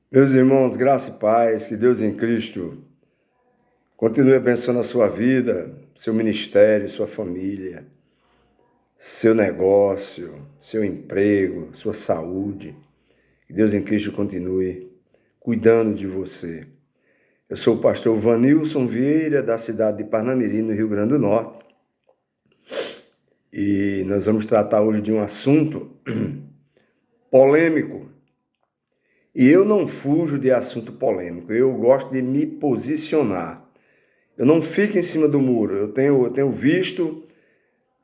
Meus irmãos, graça e paz, que Deus em Cristo continue abençoando a sua vida, seu ministério, sua família, seu negócio, seu emprego, sua saúde. Que Deus em Cristo continue cuidando de você. Eu sou o pastor Vanilson Vieira, da cidade de Parnamirim, no Rio Grande do Norte. E nós vamos tratar hoje de um assunto polêmico. E eu não fujo de assunto polêmico, eu gosto de me posicionar. Eu não fico em cima do muro. Eu tenho visto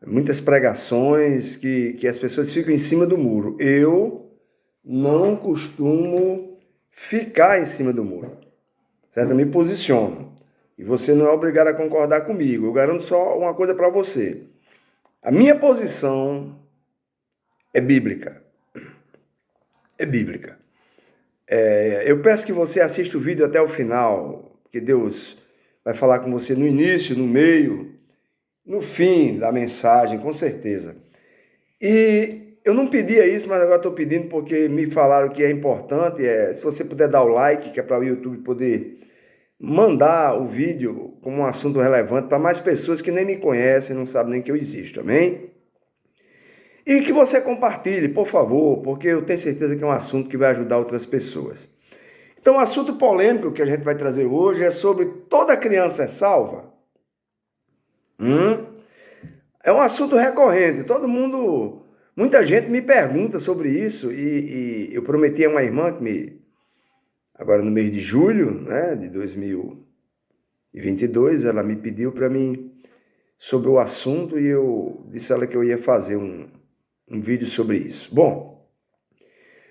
muitas pregações que as pessoas ficam em cima do muro. Eu não costumo ficar em cima do muro. Certo? Eu me posiciono. E você não é obrigado a concordar comigo. Eu garanto só uma coisa para você. A minha posição é bíblica. É bíblica. Eu peço que você assista o vídeo até o final, que Deus vai falar com você no início, no meio, no fim da mensagem, com certeza. E eu não pedia isso, mas agora estou pedindo porque me falaram que é importante. Se você puder dar o like, que é para o YouTube poder mandar o vídeo como um assunto relevante para mais pessoas que nem me conhecem, não sabem nem que eu existo, amém? E que você compartilhe, por favor, porque eu tenho certeza que é um assunto que vai ajudar outras pessoas. Então, o assunto polêmico que a gente vai trazer hoje é sobre toda criança é salva? É um assunto recorrente. Muita gente me pergunta sobre isso e eu prometi a uma irmã agora no mês de julho, né, de 2022, ela me pediu para mim sobre o assunto e eu disse a ela que eu ia fazer um vídeo sobre isso. Bom,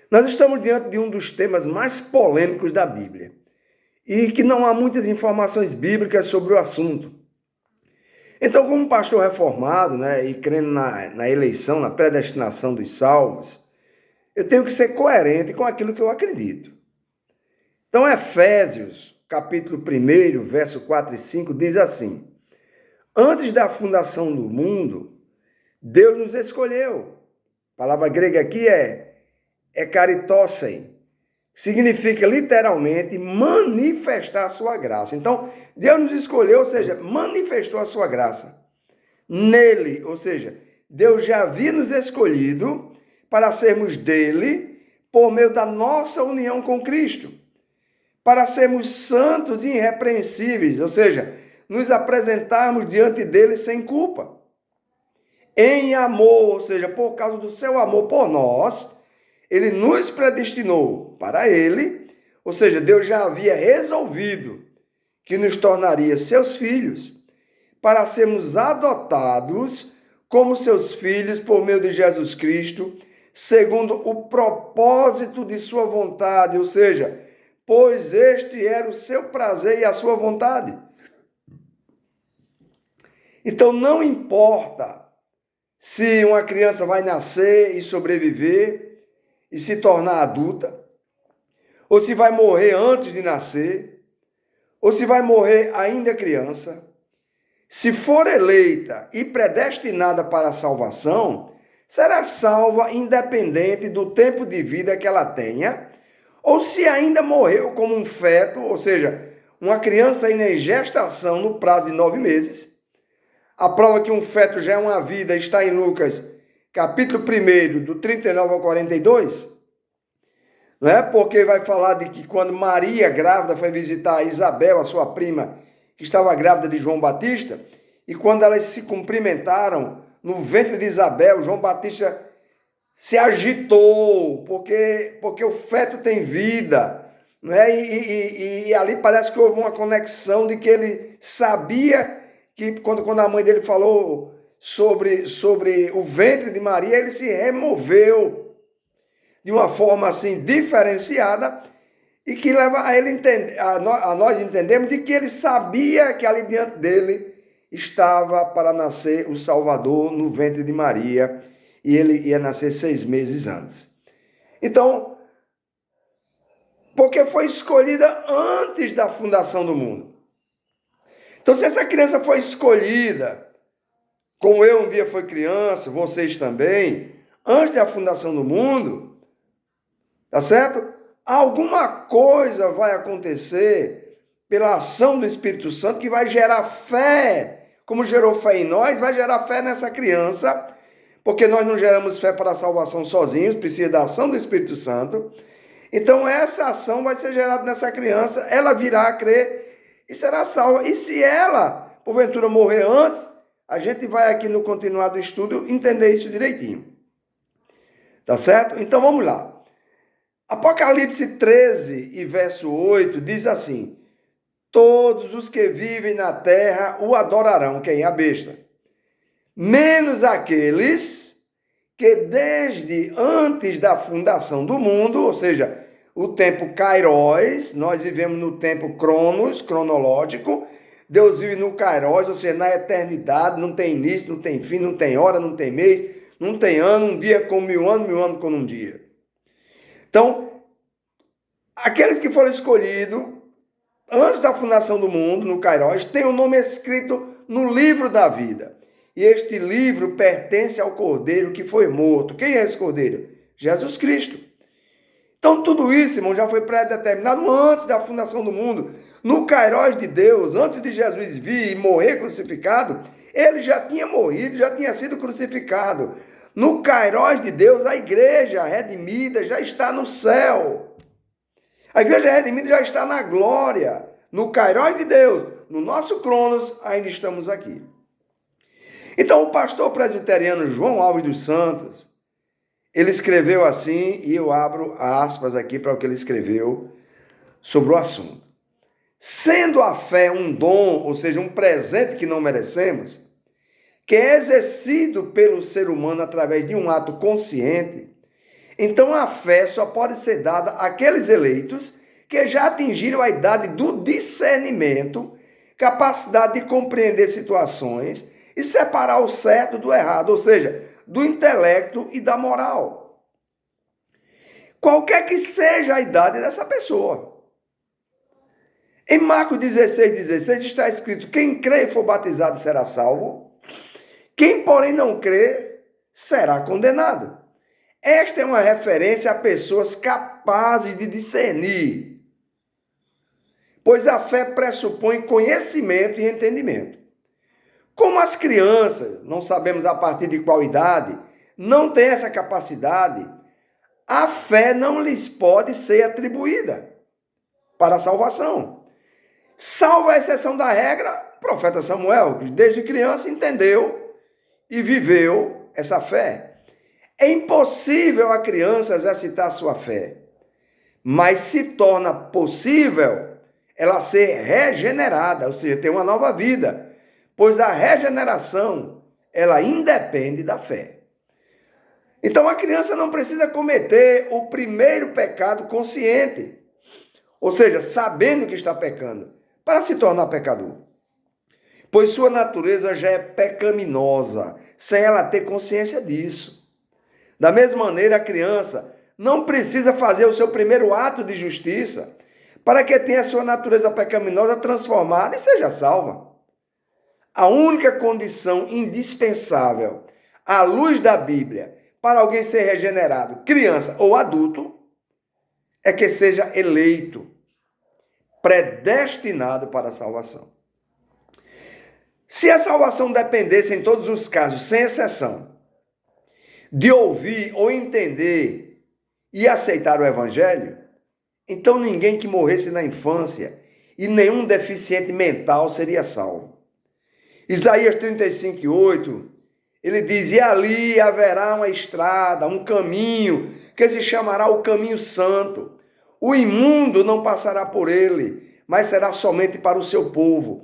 nós estamos diante de um dos temas mais polêmicos da Bíblia e que não há muitas informações bíblicas sobre o assunto. Então, como pastor reformado, né, e crendo na eleição, na predestinação dos salvos, eu tenho que ser coerente com aquilo que eu acredito. Então, Efésios, capítulo 1, verso 4 e 5, diz assim: Antes da fundação do mundo, Deus nos escolheu. A palavra grega aqui é karitosei, significa literalmente manifestar a sua graça. Então, Deus nos escolheu, ou seja, manifestou a sua graça nele, ou seja, Deus já havia nos escolhido para sermos dele por meio da nossa união com Cristo, para sermos santos e irrepreensíveis, ou seja, nos apresentarmos diante dele sem culpa. Em amor, ou seja, por causa do seu amor por nós, ele nos predestinou para ele, ou seja, Deus já havia resolvido que nos tornaria seus filhos, para sermos adotados como seus filhos por meio de Jesus Cristo, segundo o propósito de sua vontade, ou seja, pois este era o seu prazer e a sua vontade. Então não importa se uma criança vai nascer e sobreviver e se tornar adulta, ou se vai morrer antes de nascer, ou se vai morrer ainda criança, se for eleita e predestinada para a salvação, será salva independente do tempo de vida que ela tenha, ou se ainda morreu como um feto, ou seja, uma criança ainda em gestação no prazo de 9 meses. A prova que um feto já é uma vida está em Lucas, capítulo 1, do 39 ao 42. Não é? Porque vai falar de que quando Maria, grávida, foi visitar Isabel, a sua prima, que estava grávida de João Batista, e quando elas se cumprimentaram no ventre de Isabel, João Batista se agitou, porque o feto tem vida, não é? E ali parece que houve uma conexão de que ele sabia que quando a mãe dele falou sobre o ventre de Maria, ele se removeu de uma forma assim diferenciada e que leva a ele entender, a nós entendemos de que ele sabia que ali diante dele estava para nascer o Salvador no ventre de Maria e ele ia nascer 6 meses antes. Então, porque foi escolhida antes da fundação do mundo. Então, se essa criança foi escolhida, como eu um dia fui criança, vocês também, antes da fundação do mundo, tá certo? alguma coisa vai acontecer pela ação do Espírito Santo que vai gerar fé. Como gerou fé em nós, vai gerar fé nessa criança, porque nós não geramos fé para a salvação sozinhos, precisa da ação do Espírito Santo. Então essa ação vai ser gerada nessa criança, ela virá a crer e será salva. E se ela, porventura, morrer antes, a gente vai aqui no continuar do estudo entender isso direitinho. Tá certo? Então vamos lá. Apocalipse 13 e verso 8 diz assim: todos os que vivem na terra o adorarão, quem é a besta, menos aqueles que desde antes da fundação do mundo, ou seja, o tempo Kairos, nós vivemos no tempo Cronos, cronológico, Deus vive no Kairos, ou seja, na eternidade, não tem início, não tem fim, não tem hora, não tem mês, não tem ano, um dia com 1000 anos com um dia. Então, aqueles que foram escolhidos antes da fundação do mundo, no Kairos, têm o nome escrito no livro da vida. E este livro pertence ao Cordeiro que foi morto. Quem é esse Cordeiro? Jesus Cristo. Então, tudo isso, irmão, já foi pré-determinado antes da fundação do mundo. No Kairos de Deus, antes de Jesus vir e morrer crucificado, ele já tinha morrido, já tinha sido crucificado. No Kairos de Deus, a igreja redimida já está no céu. A igreja redimida já está na glória. No Kairos de Deus, no nosso Cronos, ainda estamos aqui. Então, o pastor presbiteriano João Alves dos Santos, ele escreveu assim, e eu abro aspas aqui para o que ele escreveu sobre o assunto. Sendo a fé um dom, ou seja, um presente que não merecemos, que é exercido pelo ser humano através de um ato consciente, então a fé só pode ser dada àqueles eleitos que já atingiram a idade do discernimento, capacidade de compreender situações e separar o certo do errado, ou seja, do intelecto e da moral. Qualquer que seja a idade dessa pessoa. Em Marcos 16 está escrito: quem crê e for batizado será salvo, quem porém não crê será condenado. Esta é uma referência a pessoas capazes de discernir, pois a fé pressupõe conhecimento e entendimento. Como as crianças, não sabemos a partir de qual idade, não têm essa capacidade, a fé não lhes pode ser atribuída para a salvação. Salvo a exceção da regra, o profeta Samuel, que desde criança entendeu e viveu essa fé. É impossível a criança exercitar sua fé, mas se torna possível ela ser regenerada, ou seja, ter uma nova vida, pois a regeneração, ela independe da fé. Então a criança não precisa cometer o primeiro pecado consciente, ou seja, sabendo que está pecando, para se tornar pecador. Pois sua natureza já é pecaminosa, sem ela ter consciência disso. Da mesma maneira, a criança não precisa fazer o seu primeiro ato de justiça para que tenha sua natureza pecaminosa transformada e seja salva. A única condição indispensável, à luz da Bíblia, para alguém ser regenerado, criança ou adulto, é que seja eleito, predestinado para a salvação. Se a salvação dependesse, em todos os casos, sem exceção, de ouvir ou entender e aceitar o Evangelho, então ninguém que morresse na infância e nenhum deficiente mental seria salvo. Isaías 35:8, ele diz: e ali haverá uma estrada, um caminho, que se chamará o caminho santo. O imundo não passará por ele, mas será somente para o seu povo.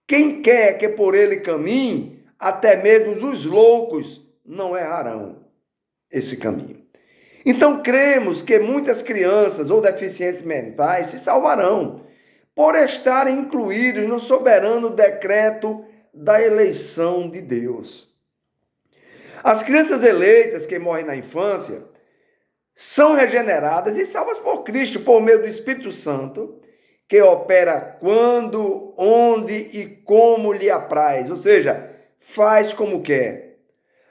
Quem quer que por ele caminhe, até mesmo os loucos não errarão esse caminho. Então cremos que muitas crianças ou deficientes mentais se salvarão, por estarem incluídos no soberano decreto da eleição de Deus. As crianças eleitas que morrem na infância são regeneradas e salvas por Cristo, por meio do Espírito Santo, que opera quando, onde e como lhe apraz, ou seja, faz como quer.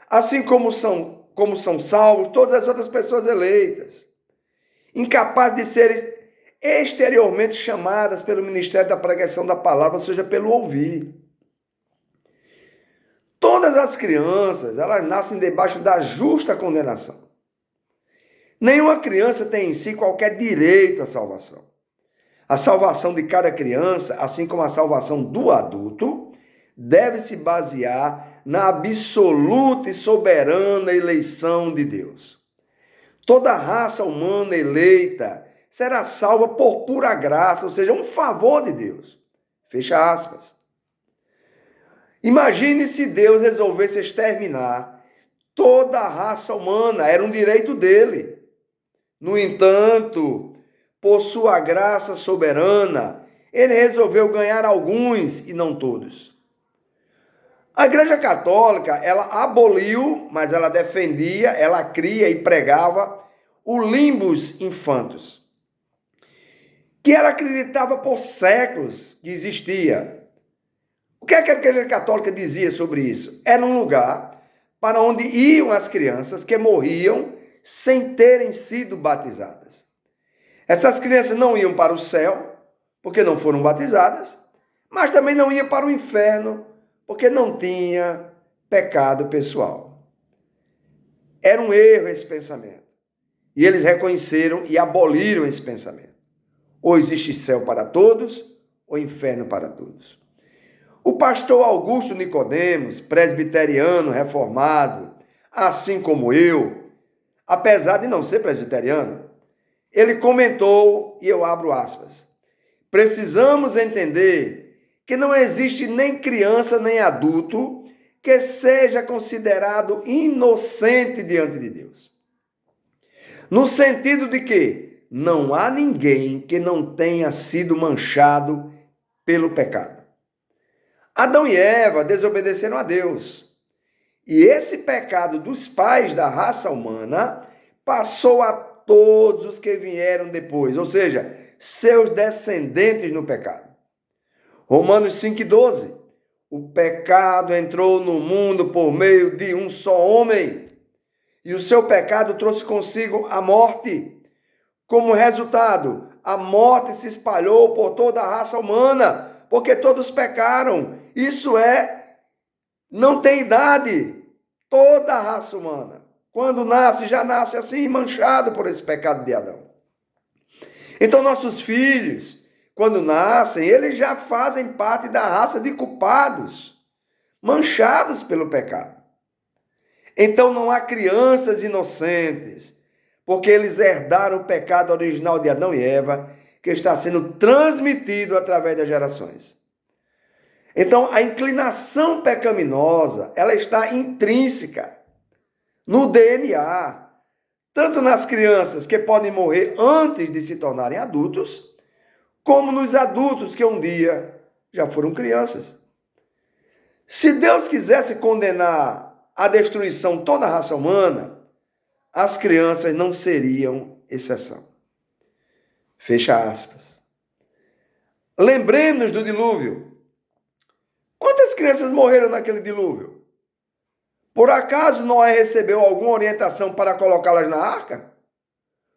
Assim como são salvos todas as outras pessoas eleitas. incapazes de serem exteriormente chamadas pelo ministério da pregação da palavra, ou seja, pelo ouvir. Todas as crianças, elas nascem debaixo da justa condenação. Nenhuma criança tem em si qualquer direito à salvação. A salvação de cada criança, assim como a salvação do adulto, deve se basear na absoluta e soberana eleição de Deus. Toda raça humana eleita será salva por pura graça, ou seja, um favor de Deus. Fecha aspas. Imagine se Deus resolvesse exterminar toda a raça humana, era um direito dele. No entanto, por sua graça soberana, ele resolveu ganhar alguns e não todos. A Igreja Católica, ela aboliu, mas ela defendia, ela cria e pregava o limbus infantus, que ela acreditava por séculos que existia. O que é que a Igreja Católica dizia sobre isso? Era um lugar para onde iam as crianças que morriam sem terem sido batizadas. Essas crianças não iam para o céu, porque não foram batizadas, mas também não iam para o inferno, porque não tinha pecado pessoal. Era um erro esse pensamento. E eles reconheceram e aboliram esse pensamento. Ou existe céu para todos, ou inferno para todos. O pastor Augusto Nicodemos, presbiteriano reformado, assim como eu, apesar de não ser presbiteriano, ele comentou, e eu abro aspas, precisamos entender que não existe nem criança nem adulto que seja considerado inocente diante de Deus. No sentido de que não há ninguém que não tenha sido manchado pelo pecado. Adão e Eva desobedeceram a Deus. E esse pecado dos pais da raça humana passou a todos os que vieram depois, ou seja, seus descendentes no pecado. Romanos 5,12. O pecado entrou no mundo por meio de um só homem, e o seu pecado trouxe consigo a morte. Como resultado, a morte se espalhou por toda a raça humana, porque todos pecaram. Isso não tem idade. Toda a raça humana, quando nasce, já nasce assim, manchado por esse pecado de Adão. Então, nossos filhos, quando nascem, eles já fazem parte da raça de culpados, manchados pelo pecado. Então, não há crianças inocentes, porque eles herdaram o pecado original de Adão e Eva, que está sendo transmitido através das gerações. Então, a inclinação pecaminosa, ela está intrínseca no DNA, tanto nas crianças que podem morrer antes de se tornarem adultos, como nos adultos que um dia já foram crianças. Se Deus quisesse condenar à destruição toda a raça humana, as crianças não seriam exceção. Fecha aspas. Lembremos do dilúvio. Quantas crianças morreram naquele dilúvio? Por acaso Noé recebeu alguma orientação para colocá-las na arca?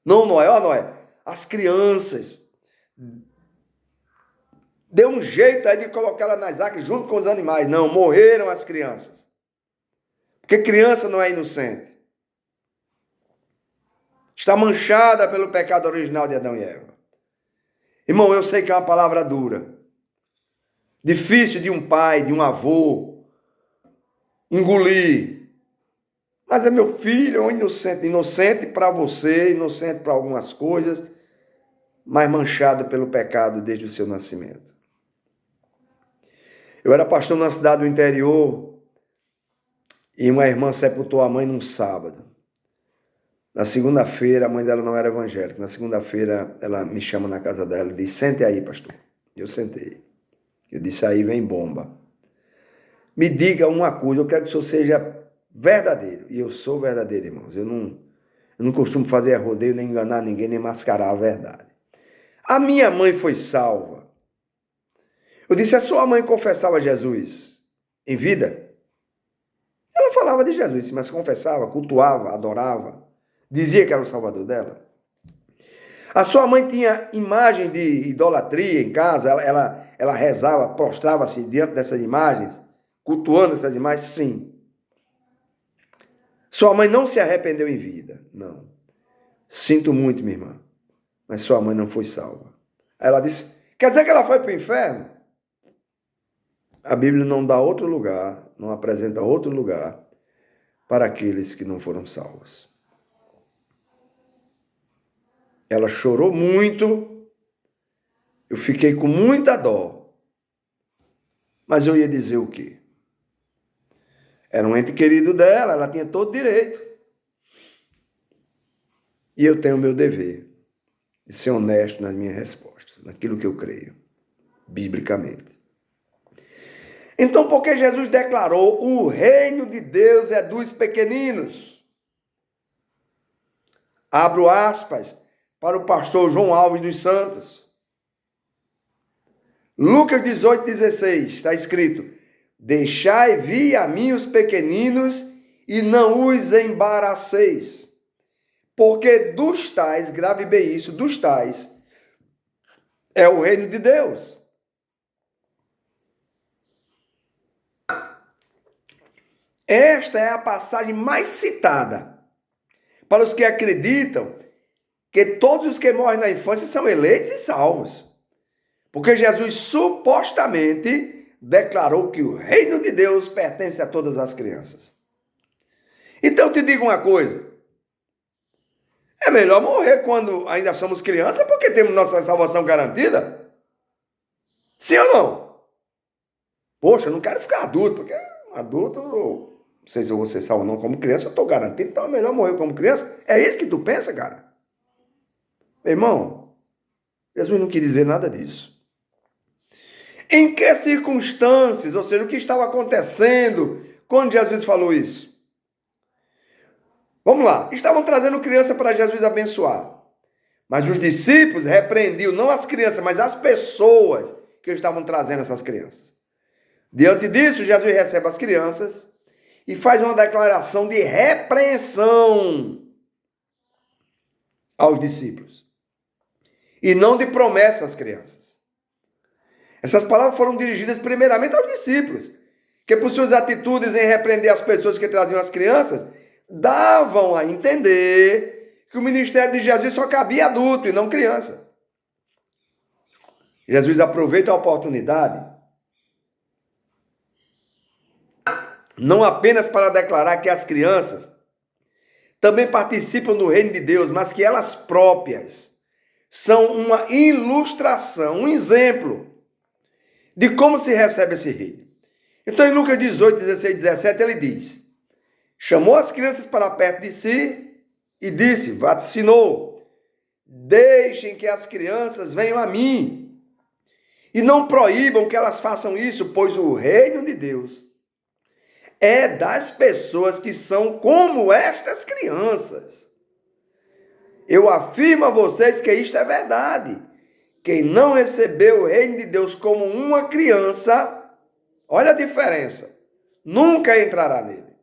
Não, Noé, Noé, as crianças. Deu um jeito aí de colocá-las nas arcas junto com os animais. Não, morreram as crianças. Porque criança não é inocente. Está manchada pelo pecado original de Adão e Eva. Irmão, eu sei que é uma palavra dura. Difícil de um pai, de um avô, engolir. Mas é meu filho, é um inocente. Inocente para você, inocente para algumas coisas, mas manchado pelo pecado desde o seu nascimento. Eu era pastor numa cidade do interior e uma irmã sepultou a mãe num sábado. Na segunda-feira, a mãe dela não era evangélica. Na segunda-feira, ela me chama na casa dela e diz, sente aí, pastor. Eu sentei. Eu disse, aí vem bomba. Me diga uma coisa, eu quero que o senhor seja verdadeiro. E eu sou verdadeiro, irmãos. Eu não costumo fazer rodeio, nem enganar ninguém, nem mascarar a verdade. A minha mãe foi salva. Eu disse, a sua mãe confessava Jesus em vida? Ela falava de Jesus, mas confessava, cultuava, adorava. Dizia que era o salvador dela. A sua mãe tinha imagem de idolatria em casa? Ela rezava, prostrava-se diante dessas imagens, cultuando essas imagens? Sim. Sua mãe não se arrependeu em vida? Não. Sinto muito, minha irmã, mas sua mãe não foi salva. Aí ela disse, quer dizer que ela foi para o inferno? A Bíblia não dá outro lugar, não apresenta outro lugar para aqueles que não foram salvos. Ela chorou muito, eu fiquei com muita dó, mas eu ia dizer o quê? Era um ente querido dela, ela tinha todo direito. E eu tenho o meu dever de ser honesto nas minhas respostas, naquilo que eu creio, biblicamente. Então, porque Jesus declarou, o reino de Deus é dos pequeninos. Abro aspas para o pastor João Alves dos Santos. Lucas 18:16, está escrito, deixai vir a mim os pequeninos e não os embaraceis, porque dos tais, grave bem isso, dos tais, é o reino de Deus. Esta é a passagem mais citada para os que acreditam que todos os que morrem na infância são eleitos e salvos. Porque Jesus supostamente declarou que o reino de Deus pertence a todas as crianças. Então eu te digo uma coisa. É melhor morrer quando ainda somos crianças porque temos nossa salvação garantida? Sim ou não? Poxa, eu não quero ficar adulto, porque adulto, não sei se eu vou ser salvo ou não como criança, eu estou garantido, então é melhor morrer como criança. É isso que tu pensa, cara? Meu irmão, Jesus não quis dizer nada disso. Em que circunstâncias, ou seja, o que estava acontecendo quando Jesus falou isso? Vamos lá, estavam trazendo criança para Jesus abençoar. Mas os discípulos repreendiam não as crianças, mas as pessoas que estavam trazendo essas crianças. Diante disso, Jesus recebe as crianças e faz uma declaração de repreensão aos discípulos. E não de promessa às crianças. Essas palavras foram dirigidas primeiramente aos discípulos, que por suas atitudes em repreender as pessoas que traziam as crianças, davam a entender que o ministério de Jesus só cabia adulto e não criança. Jesus aproveita a oportunidade não apenas para declarar que as crianças também participam do reino de Deus, mas que elas próprias são uma ilustração, um exemplo de como se recebe esse reino. Então, em Lucas 18, 16, 17, ele diz, chamou as crianças para perto de si e disse, vaticinou, deixem que as crianças venham a mim e não proíbam que elas façam isso, pois o reino de Deus é das pessoas que são como estas crianças. Eu afirmo a vocês que isto é verdade. Quem não recebeu o reino de Deus como uma criança, olha a diferença, nunca entrará nele.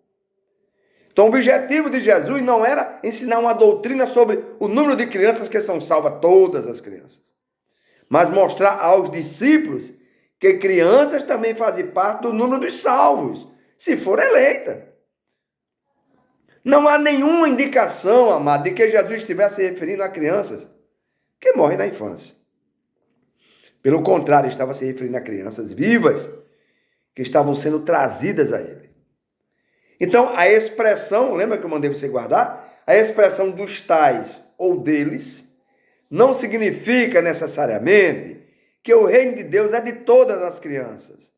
Então o objetivo de Jesus não era ensinar uma doutrina sobre o número de crianças que são salvas, todas as crianças, mas mostrar aos discípulos que crianças também fazem parte do número dos salvos, se for eleita. Não há nenhuma indicação, amado, de que Jesus estivesse se referindo a crianças que morrem na infância. Pelo contrário, estava se referindo a crianças vivas que estavam sendo trazidas a ele. Então, a expressão, lembra que eu mandei você guardar? A expressão dos tais ou deles não significa necessariamente que o reino de Deus é de todas as crianças,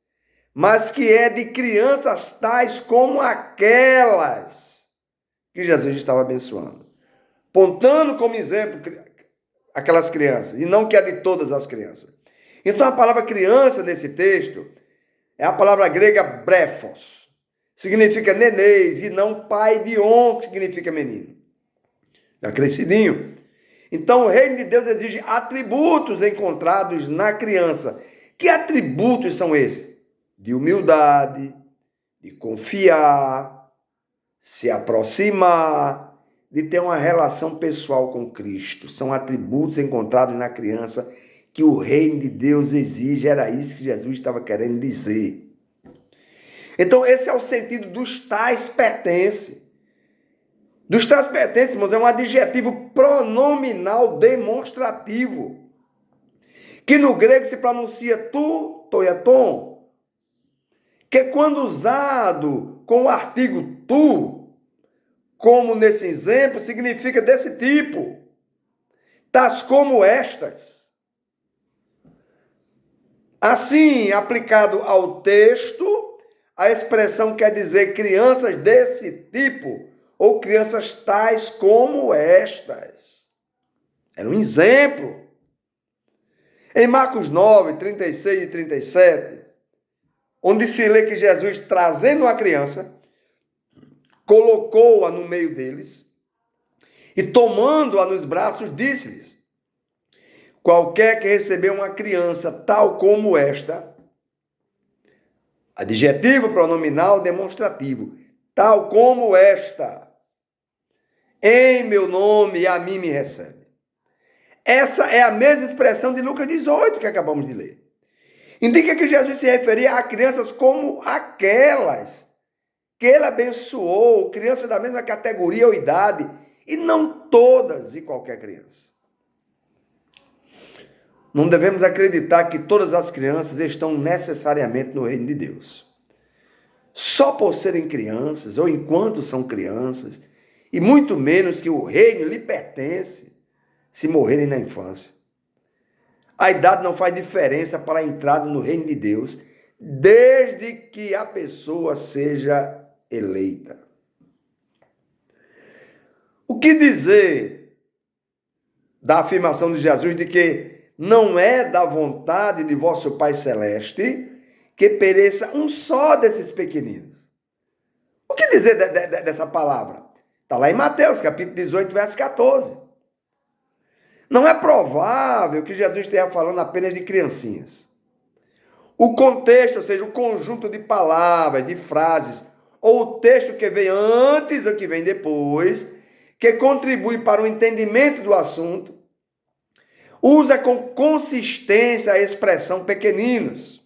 mas que é de crianças tais como aquelas que Jesus estava abençoando, apontando como exemplo aquelas crianças, e não que é de todas as crianças. Então a palavra criança nesse texto é a palavra grega brefos, significa nenês, e não pai de on, que significa menino, já crescidinho. Então o reino de Deus exige atributos encontrados na criança. Que atributos são esses? De humildade, de confiar, se aproximar, de ter uma relação pessoal com Cristo. São atributos encontrados na criança que o reino de Deus exige. Era isso que Jesus estava querendo dizer. Então, esse é o sentido dos tais pertence. Dos tais pertence, irmãos, é um adjetivo pronominal demonstrativo, que no grego se pronuncia tu, toieton, que quando usado com o artigo tu, como nesse exemplo, significa desse tipo, tais como estas. Assim, aplicado ao texto, a expressão quer dizer crianças desse tipo, ou crianças tais como estas. Era um exemplo. Em Marcos 9, 36 e 37, onde se lê que Jesus, trazendo uma criança, colocou-a no meio deles e, tomando-a nos braços, disse-lhes: qualquer que receber uma criança tal como esta, adjetivo pronominal demonstrativo, tal como esta, em meu nome a mim me recebe. Essa é a mesma expressão de Lucas 18 que acabamos de ler. Indica que Jesus se referia a crianças como aquelas que ele abençoou, crianças da mesma categoria ou idade, e não todas e qualquer criança. Não devemos acreditar que todas as crianças estão necessariamente no reino de Deus. Só por serem crianças, ou enquanto são crianças, e muito menos que o reino lhe pertence, se morrerem na infância. A idade não faz diferença para a entrada no reino de Deus, desde que a pessoa seja eleita. O que dizer da afirmação de Jesus de que não é da vontade de vosso Pai Celeste que pereça um só desses pequeninos? O que dizer dessa palavra? Está lá em Mateus, capítulo 18, verso 14. Não é provável que Jesus esteja falando apenas de criancinhas. O contexto, ou seja, o conjunto de palavras, de frases, ou o texto que vem antes ou que vem depois, que contribui para o entendimento do assunto, usa com consistência a expressão pequeninos.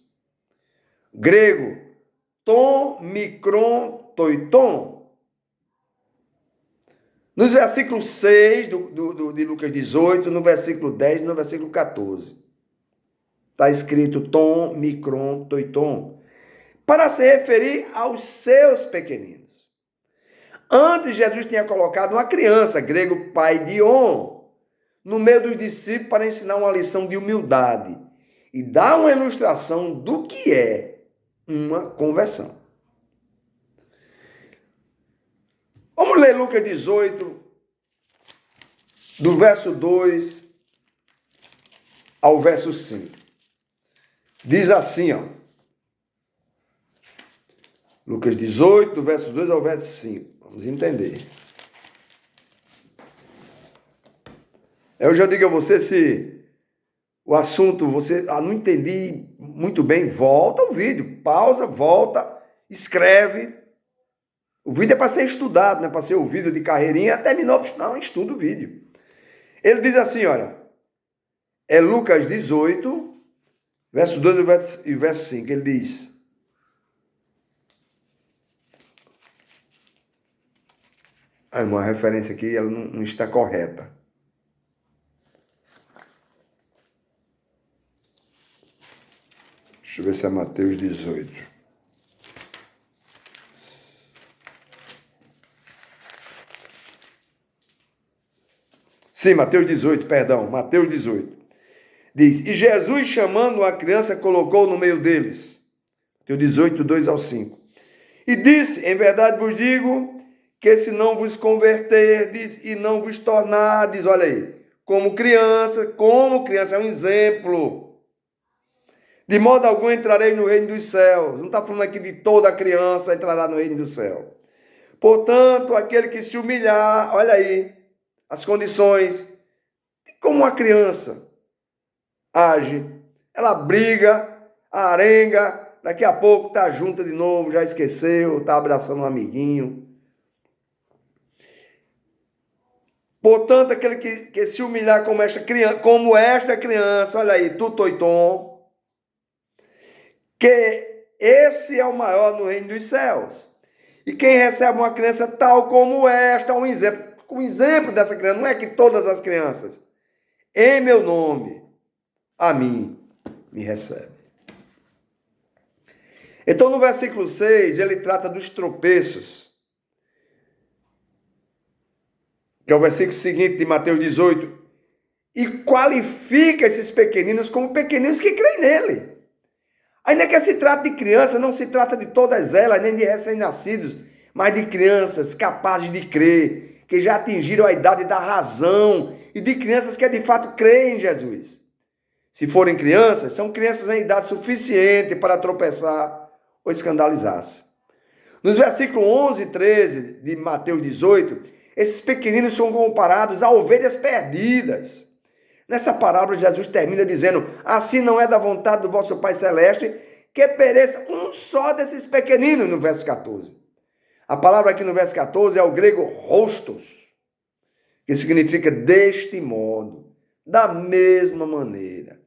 Grego, ton, micron, toiton. Nos versículos 6 de Lucas 18, no versículo 10 e no versículo 14. Está escrito tom, micron, toiton, para se referir aos seus pequeninos. Antes, Jesus tinha colocado uma criança, grego paidion, no meio dos discípulos para ensinar uma lição de humildade e dar uma ilustração do que é uma conversão. Vamos ler Lucas 18, do verso 2 ao verso 5. Diz assim, ó. Lucas 18, do verso 2 ao verso 5. Vamos entender. Eu já digo a você, se o assunto você não entendi muito bem, volta o vídeo, pausa, volta, escreve. O vídeo é para ser estudado, não é para ser ouvido de carreirinha, terminou, não, estuda o vídeo. Ele diz assim, olha, é Lucas 18, verso 2 e verso 5, ele diz: uma referência aqui, ela não está correta. Deixa eu ver se é Mateus 18. Sim, Mateus 18, perdão, Mateus 18. Diz: e Jesus, chamando a criança, colocou no meio deles. Mateus 18, 2 ao 5. E disse: em verdade vos digo, que se não vos converterdes e não vos tornardes, olha aí, como criança é um exemplo. De modo algum entrarei no reino dos céus. Não está falando aqui de toda criança entrará no reino do céu. Portanto, aquele que se humilhar, olha aí, as condições, como uma criança age. Ela briga, arenga, daqui a pouco está junta de novo, já esqueceu, está abraçando um amiguinho. Portanto, aquele que se humilhar como esta criança, olha aí, tutoiton, que esse é o maior no reino dos céus. E quem recebe uma criança tal como esta, um exemplo dessa criança, não é que todas as crianças, em meu nome, a mim me recebe. Então, no versículo 6, ele trata dos tropeços, que é o versículo seguinte de Mateus 18, e qualifica esses pequeninos como pequeninos que creem nele. Ainda que se trate de crianças, não se trata de todas elas, nem de recém-nascidos, mas de crianças capazes de crer, que já atingiram a idade da razão, e de crianças que de fato creem em Jesus. Se forem crianças, são crianças em idade suficiente para tropeçar ou escandalizar-se. Nos versículos 11 e 13 de Mateus 18, esses pequeninos são comparados a ovelhas perdidas. Nessa parábola, Jesus termina dizendo: assim não é da vontade do vosso Pai Celeste que pereça um só desses pequeninos, no verso 14. A palavra aqui no verso 14 é o grego rostos, que significa deste modo, da mesma maneira.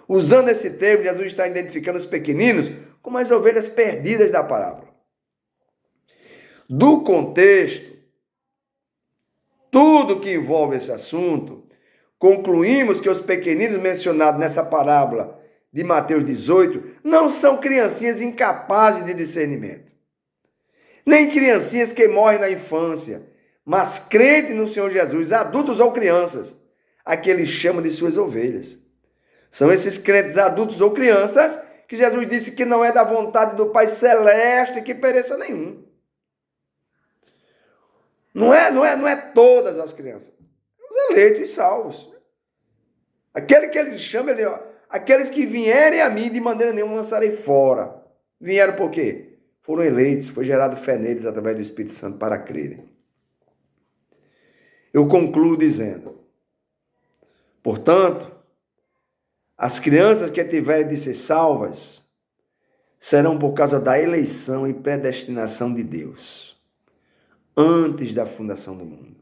Usando esse termo, Jesus está identificando os pequeninos como as ovelhas perdidas da parábola. Do contexto, tudo que envolve esse assunto, concluímos que os pequeninos mencionados nessa parábola de Mateus 18 não são criancinhas incapazes de discernimento, nem criancinhas que morrem na infância, mas crentes no Senhor Jesus, adultos ou crianças, a que ele chama de suas ovelhas. São esses crentes adultos ou crianças que Jesus disse que não é da vontade do Pai Celeste que pereça nenhum. Não é todas as crianças. Os eleitos e salvos. Aquele que ele chama, aqueles que vierem a mim, de maneira nenhuma lançarei fora. Vieram por quê? Foram eleitos, foi gerado fé neles através do Espírito Santo para crerem. Eu concluo dizendo, portanto, as crianças que tiverem de ser salvas serão por causa da eleição e predestinação de Deus, antes da fundação do mundo.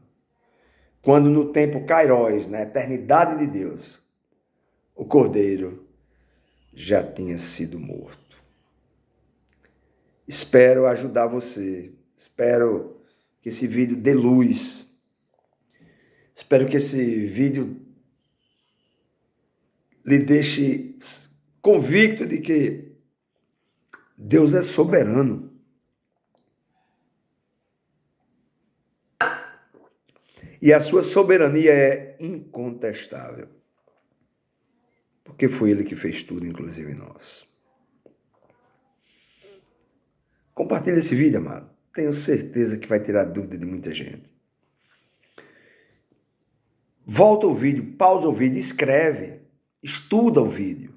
Quando no tempo Kairos, na eternidade de Deus, o Cordeiro já tinha sido morto. Espero ajudar você. Espero que esse vídeo dê luz. Espero que esse vídeo lhe deixe convicto de que Deus é soberano. E a sua soberania é incontestável. Porque foi Ele que fez tudo, inclusive nós. Compartilhe esse vídeo, amado. Tenho certeza que vai tirar dúvida de muita gente. Volta o vídeo, pausa o vídeo, escreve, estuda o vídeo.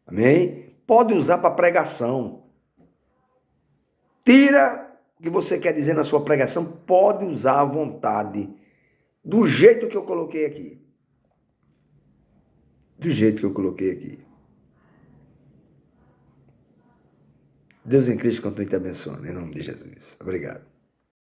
Amém? Pode usar para pregação. Tira o que você quer dizer na sua pregação, pode usar à vontade, do jeito que eu coloquei aqui. Do jeito que eu coloquei aqui. Deus em Cristo continue te abençoando, em nome de Jesus. Obrigado.